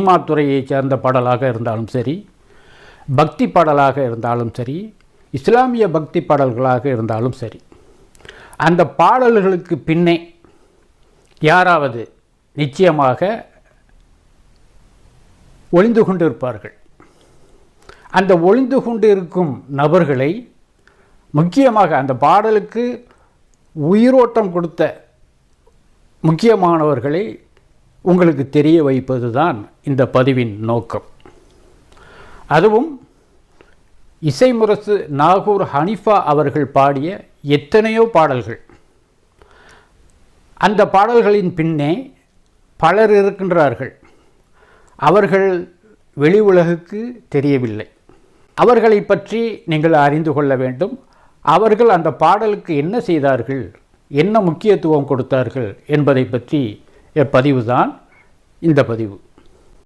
Cinema துறையைச் சேர்ந்த பாடலாக இருந்தாலும் சரி, பக்தி பாடலாக இருந்தாலும் சரி, இஸ்லாமிய பக்தி பாடல்களாக இருந்தாலும் சரி, அந்த பாடல்களுக்கு பின்னே யாராவது நிச்சயமாக ஒளிந்து கொண்டு இருப்பார்கள். அந்த ஒளிந்து கொண்டு இருக்கும் நபர்களை, முக்கியமாக அந்த பாடலுக்கு உயிரோட்டம் கொடுத்த முக்கியமானவர்களை உங்களுக்கு தெரிய வைப்பது தான் இந்த பதிவின் நோக்கம். அதுவும் இசைமுரசு நாகூர் ஹனீஃபா அவர்கள் பாடிய எத்தனையோ பாடல்கள், அந்த பாடல்களின் பின்னே பலர் இருக்கின்றார்கள். அவர்கள் வெளி உலகுக்கு தெரியவில்லை. அவர்களை பற்றி நீங்கள் அறிந்து கொள்ள வேண்டும். அவர்கள் அந்த பாடலுக்கு என்ன செய்தார்கள், என்ன முக்கியத்துவம் கொடுத்தார்கள் என்பதை பற்றி பதிவு தான் இந்த பதிவு.